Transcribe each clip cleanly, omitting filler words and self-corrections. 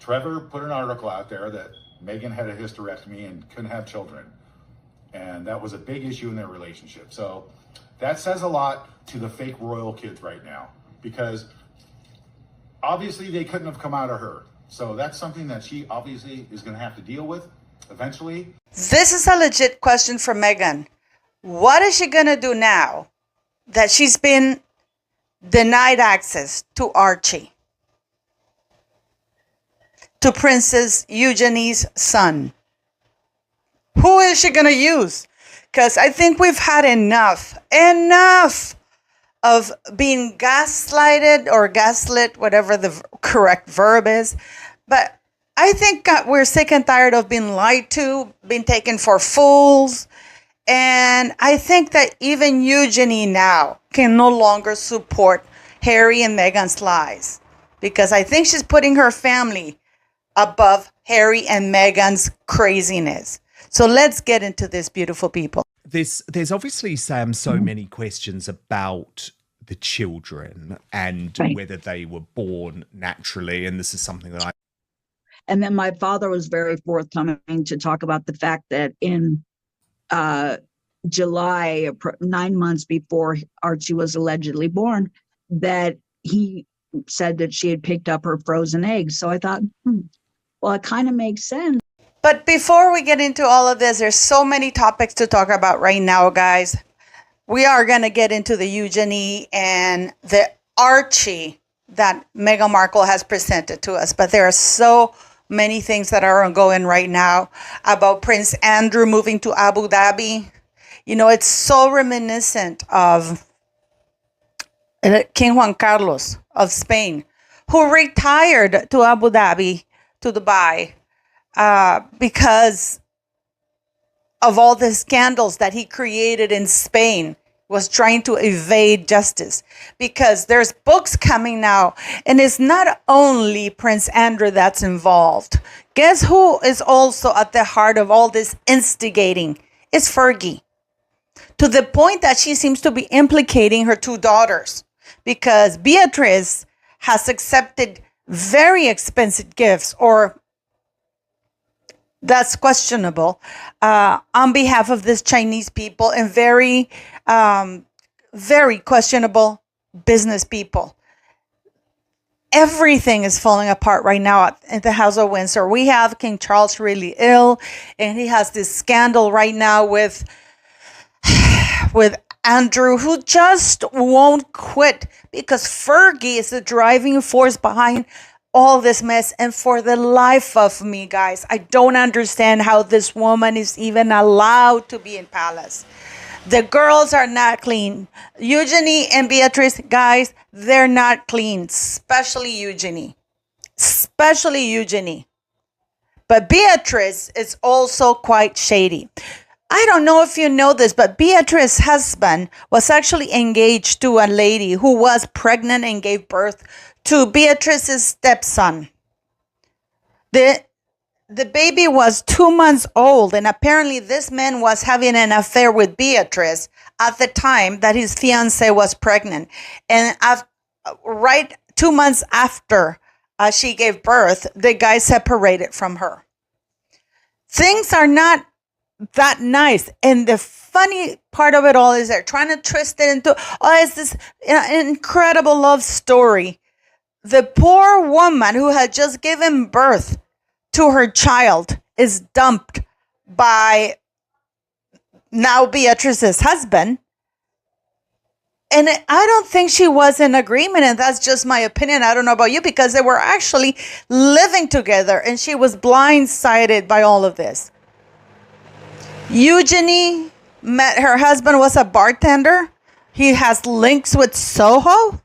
Trevor put an article out there that Meghan had a hysterectomy and couldn't have children. And that was a big issue in their relationship. So that says a lot to the fake royal kids right now, because obviously they couldn't have come out of her. So that's something that she obviously is going to have to deal with eventually. This is a legit question for Meghan. What is she going to do now that she's been denied access to Archie, to Princess Eugenie's son? Who is she going to use? Because I think we've had enough of being gaslighted or gaslit, whatever the correct verb is. But I think we're sick and tired of being lied to, being taken for fools. And I think that even Eugenie now can no longer support Harry and Meghan's lies, because I think she's putting her family above Harry and Meghan's craziness. So let's get into this, beautiful people. There's obviously, Sam, so many questions about the children and whether they were born naturally. And this is something that And then my father was very forthcoming to talk about the fact that in July, 9 months before Archie was allegedly born, that he said that she had picked up her frozen eggs. So I thought, well, it kind of makes sense. But before we get into all of this, there's so many topics to talk about right now, guys. We are going to get into the Eugenie and the Archie that Meghan Markle has presented to us. But there are so many things that are ongoing right now about Prince Andrew moving to Abu Dhabi. You know, it's so reminiscent of King Juan Carlos of Spain, who retired to Abu Dhabi, to Dubai, because of all the scandals that he created in Spain, was trying to evade justice. Because there's books coming now, and it's not only Prince Andrew that's involved. Guess who is also at the heart of all this instigating? It's Fergie. To the point that she seems to be implicating her two daughters, because Beatrice has accepted very expensive gifts, or that's questionable, on behalf of this Chinese people and very, very questionable business people. Everything is falling apart right now at the House of Windsor. We have King Charles really ill, and he has this scandal right now with Andrew, who just won't quit, because Fergie is the driving force behind all this mess. And for the life of me, guys, I don't understand how this woman is even allowed to be in palace. The girls are not clean. Eugenie and Beatrice, guys, they're not clean, especially Eugenie. But Beatrice is also quite shady. I don't know if you know this, but Beatrice's husband was actually engaged to a lady who was pregnant and gave birth to Beatrice's stepson. The baby was 2 months old, and apparently this man was having an affair with Beatrice at the time that his fiancée was pregnant. And right 2 months after she gave birth, the guy separated from her. Things are not that nice. And the funny part of it all is they're trying to twist it into, it's this incredible love story. The poor woman who had just given birth to her child is dumped by now Beatrice's husband. And I don't think she was in agreement, and that's just my opinion. I don't know about you, because they were actually living together, and she was blindsided by all of this. Eugenie met her husband was a bartender. He has links with Soho.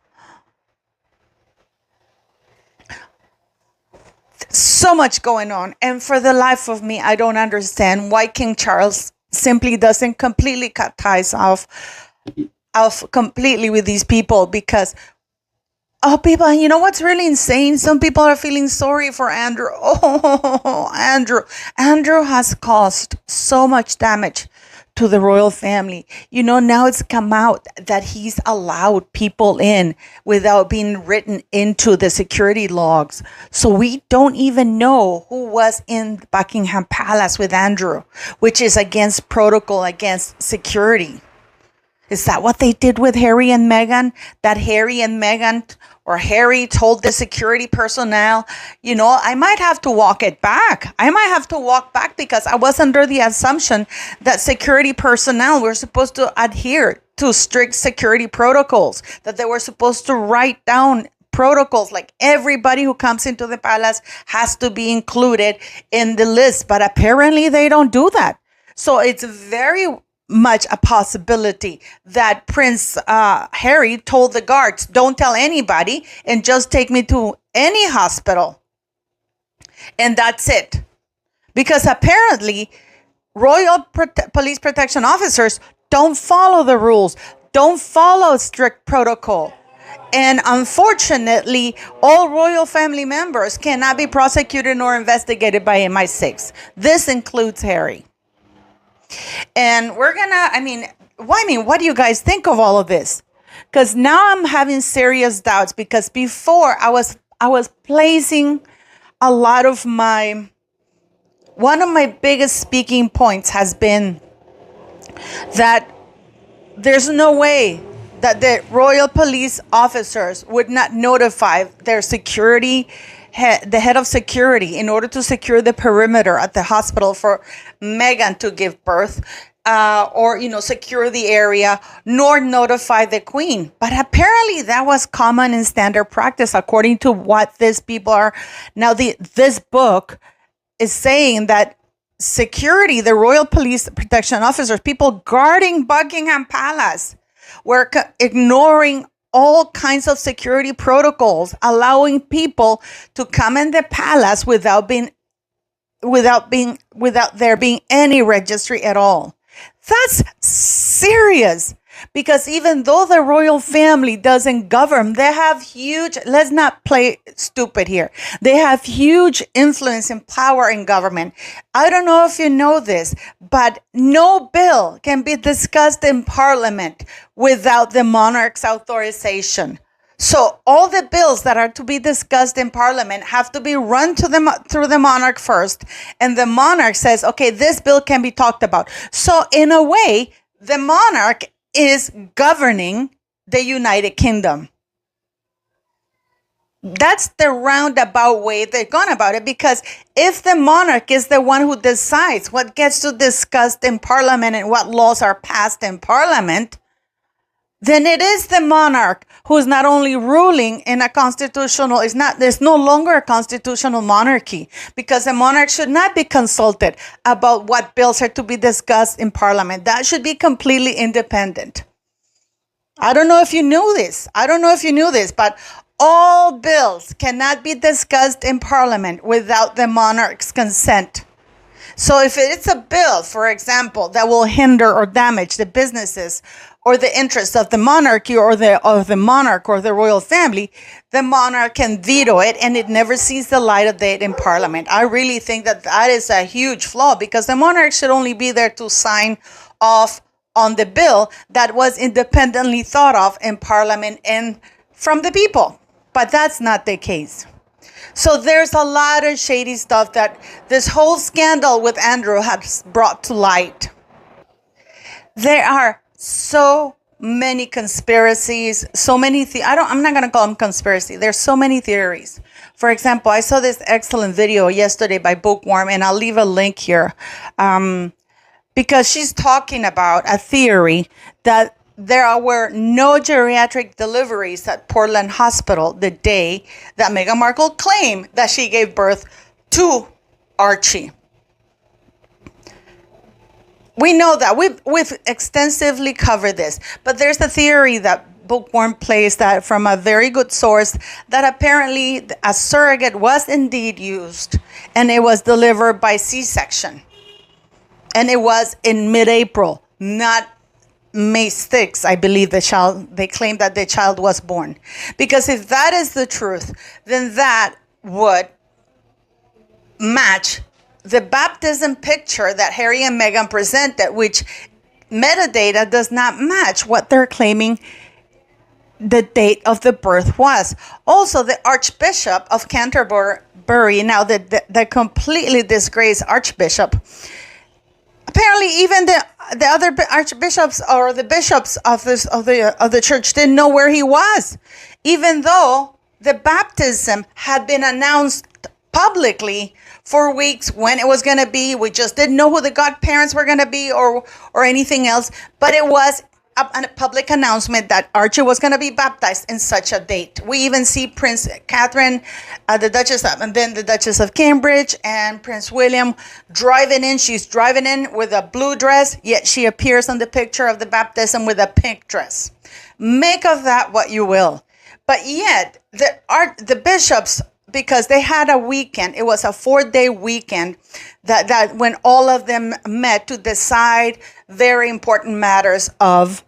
So much going on. And for the life of me, I don't understand why King Charles simply doesn't completely cut ties off completely with these people. Because, people, you know what's really insane? Some people are feeling sorry for Andrew. Oh, Andrew has caused so much damage to the royal family. You know, now it's come out that he's allowed people in without being written into the security logs. So we don't even know who was in Buckingham Palace with Andrew, which is against protocol, against security. Is that what they did with Harry and Meghan? That Harry and Meghan, or Harry told the security personnel, you know, I might have to walk it back. I might have to walk back because I was under the assumption that security personnel were supposed to adhere to strict security protocols, that they were supposed to write down protocols, like everybody who comes into the palace has to be included in the list. But apparently they don't do that. So it's very much a possibility that Prince Harry told the guards, don't tell anybody and just take me to any hospital. And that's it. Because apparently royal police protection officers don't follow the rules, don't follow strict protocol. And unfortunately, all royal family members cannot be prosecuted nor investigated by MI6. This includes Harry. And we're gonna, what do you guys think of all of this? Because now I'm having serious doubts, because before I was placing a lot of one of my biggest speaking points has been that there's no way that the royal police officers would not notify their security the head of security in order to secure the perimeter at the hospital for Meghan to give birth, or secure the area, nor notify the Queen. But apparently that was common and standard practice, according to what these people are now. This book is saying that security, the royal police protection officers, people guarding Buckingham Palace, were ignoring all kinds of security protocols, allowing people to come in the palace without there being any registry at all. That's serious, because even though the royal family doesn't govern, they have huge, let's not play stupid here, they have huge influence and power in government. I don't know if you know this, but no bill can be discussed in Parliament without the monarch's authorization. So all the bills that are to be discussed in Parliament have to be run through the monarch first, and the monarch says, okay, this bill can be talked about. So in a way, the monarch is governing the United Kingdom. That's the roundabout way they're going about it, because if the monarch is the one who decides what gets to discussed in Parliament and what laws are passed in Parliament, then it is the monarch who's not only ruling in a constitutional, there's no longer a constitutional monarchy, because the monarch should not be consulted about what bills are to be discussed in Parliament. That should be completely independent. I don't know if you knew this. But all bills cannot be discussed in Parliament without the monarch's consent. So if it's a bill, for example, that will hinder or damage the businesses or the interests of the monarchy or the monarch or the royal family, the monarch can veto it, and it never sees the light of day in Parliament. I really think that is a huge flaw, because the monarch should only be there to sign off on the bill that was independently thought of in Parliament and from the people. But that's not the case. So there's a lot of shady stuff that this whole scandal with Andrew has brought to light. There are so many conspiracies, I'm not going to call them conspiracy. There's so many theories. For example, I saw this excellent video yesterday by Bookworm, and I'll leave a link here, because she's talking about a theory that there were no geriatric deliveries at Portland Hospital the day that Meghan Markle claimed that she gave birth to Archie. We know that. We've extensively covered this. But there's a theory that Bookworm plays that from a very good source, that apparently a surrogate was indeed used, and it was delivered by C-section. And it was in mid-April, not May 6th, I believe they claimed that the child was born. Because if that is the truth, then that would match the baptism picture that Harry and Meghan presented, which metadata does not match what they're claiming the date of the birth was. Also, the Archbishop of Canterbury, now the completely disgraced Archbishop, apparently even the other archbishops or the bishops of the church didn't know where he was, even though the baptism had been announced publicly for weeks when it was going to be. We just didn't know who the godparents were going to be or anything else, but it was a public announcement that Archie was going to be baptized in such a date. We even see Prince Catherine, the Duchess of, and then the Duchess of Cambridge and Prince William driving in. She's driving in with a blue dress, yet she appears on the picture of the baptism with a pink dress. Make of that what you will. But yet, the bishops, because they had a weekend, it was a 4-day weekend that when all of them met to decide very important matters of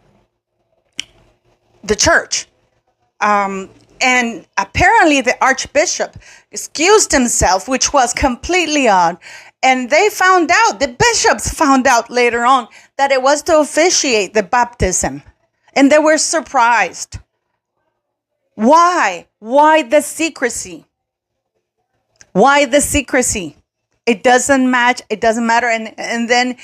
the church. And apparently the Archbishop excused himself, which was completely odd. And the bishops found out later on that it was to officiate the baptism. And they were surprised. Why? Why the secrecy? Why the secrecy? It doesn't match. It doesn't matter. And then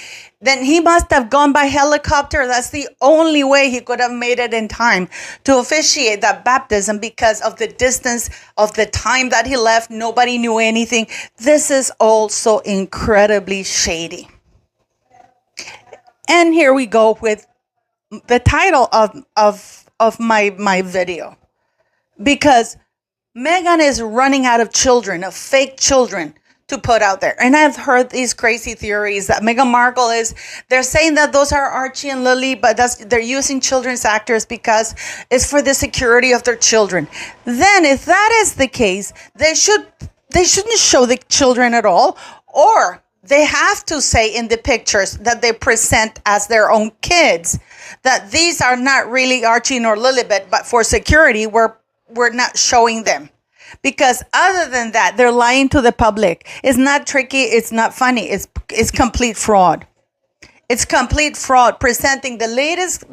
he must have gone by helicopter. That's the only way he could have made it in time to officiate that baptism, because of the distance of the time that he left. Nobody knew anything. This is also incredibly shady. And here we go with the title of my video, because Meghan is running out of children, of fake children, to put out there. And I've heard these crazy theories that Meghan Markle they're saying that those are Archie and Lily, but they're using children's actors because it's for the security of their children. Then if that is the case, they shouldn't show the children at all, or they have to say in the pictures that they present as their own kids, that these are not really Archie nor Lilibet, but for security, we're not showing them. Because other than that, they're lying to the public. It's not tricky. It's not funny. It's complete fraud. It's complete fraud, presenting the latest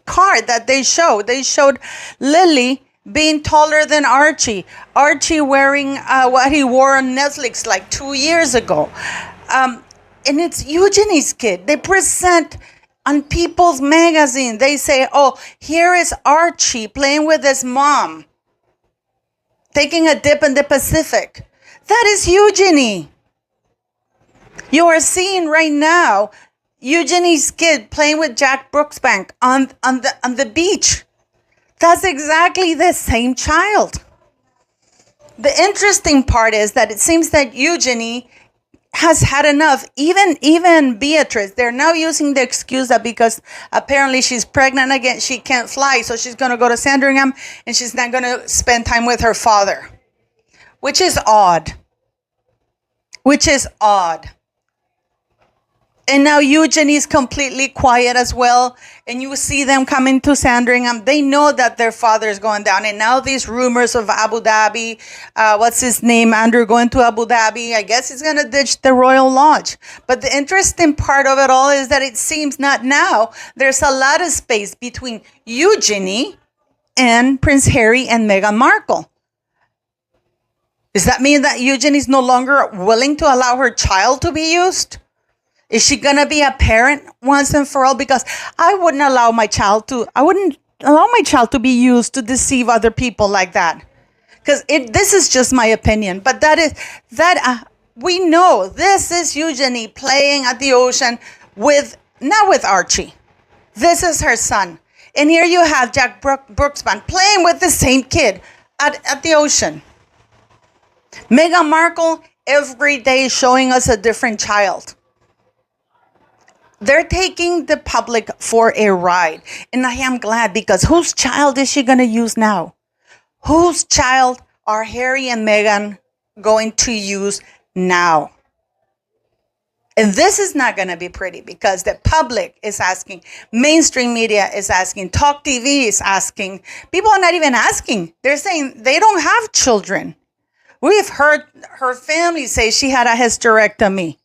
card that they showed. They showed Lily being taller than Archie. Archie wearing what he wore on Netflix like 2 years ago. And it's Eugenie's kid. They present on People's Magazine. They say, oh, here is Archie playing with his mom, taking a dip in the Pacific. That is Eugenie. You are seeing right now Eugenie's kid playing with Jack Brooksbank on the beach. That's exactly the same child. The interesting part is that it seems that Eugenie has had enough. Even Beatrice, they're now using the excuse that because apparently she's pregnant again, she can't fly, so she's going to go to Sandringham and she's not going to spend time with her father, which is odd. And now Eugenie's completely quiet as well. And you see them coming to Sandringham. They know that their father is going down. And now these rumors of Abu Dhabi, what's his name? Andrew going to Abu Dhabi. I guess he's going to ditch the Royal Lodge. But the interesting part of it all is that it seems not now. There's a lot of space between Eugenie and Prince Harry and Meghan Markle. Does that mean that Eugenie is no longer willing to allow her child to be used? Is she going to be a parent once and for all? Because I wouldn't allow my child to be used to deceive other people like that. Because this is just my opinion. But we know this is Eugenie playing at the ocean not with Archie. This is her son. And here you have Jack Brooksbank playing with the same kid at the ocean. Meghan Markle every day showing us a different child. They're taking the public for a ride. And I am glad, because whose child is she going to use now? Whose child are Harry and Meghan going to use now? And this is not going to be pretty, because the public is asking, mainstream media is asking, Talk TV is asking. People are not even asking. They're saying they don't have children. We've heard her family say she had a hysterectomy.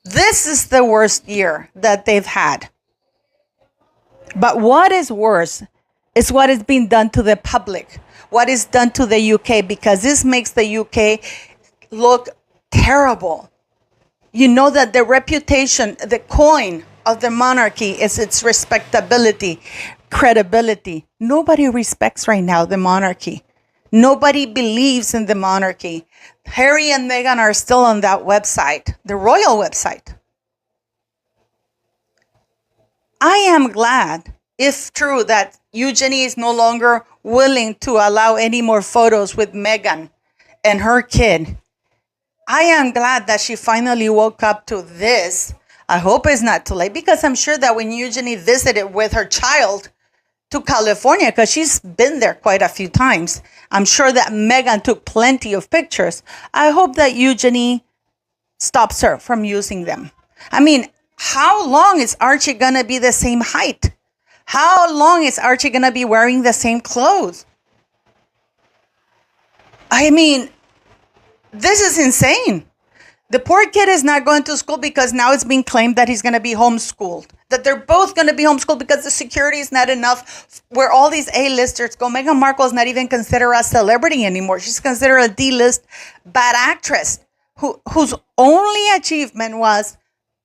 This is the worst year that they've had. But what is worse is what is being done to the public, what is done to the UK, because this makes the UK look terrible. You know that the reputation, the coin of the monarchy is its respectability, credibility. Nobody respects right now the monarchy. Nobody believes in the monarchy. Harry and Meghan are still on that website, the royal website. I am glad, if true, that Eugenie is no longer willing to allow any more photos with Meghan and her kid. I am glad that she finally woke up to this. I hope it's not too late, because I'm sure that when Eugenie visited with her child to California, because she's been there quite a few times, I'm sure that Meghan took plenty of pictures. I hope that Eugenie stops her from using them. I mean, how long is Archie going to be the same height? How long is Archie going to be wearing the same clothes? I mean, this is insane. The poor kid is not going to school because now it's being claimed that he's going to be homeschooled. That they're both going to be homeschooled because the security is not enough where all these A-listers go. Meghan Markle is not even considered a celebrity anymore. She's considered a D-list bad actress whose only achievement was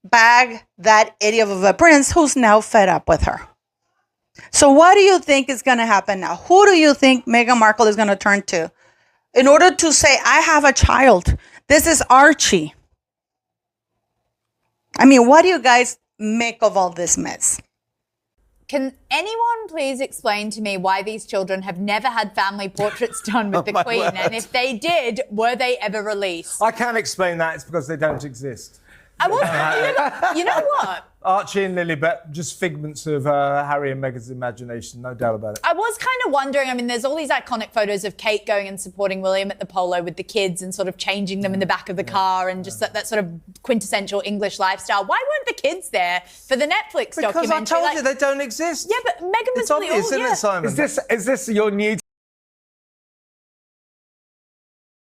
bag that idiot of a prince who's now fed up with her. So what do you think is going to happen now? Who do you think Meghan Markle is going to turn to in order to say, I have a child? This is Archie. I mean, what do you guys make of all this mess? Can anyone please explain to me why these children have never had family portraits done with the Queen? Word. And if they did, were they ever released? I can't explain that. It's because they don't exist. I was, you know what? Archie and Lilibet, just figments of Harry and Meghan's imagination, no doubt about it. I was kind of wondering, I mean, there's all these iconic photos of Kate going and supporting William at the polo with the kids and sort of changing them in the back of the car and just that sort of quintessential English lifestyle. Why weren't the kids there for the Netflix Because documentary? I told you they don't exist. Yeah, but Meghan was It's really obvious, old. isn't Yeah. it, Simon? Is this your new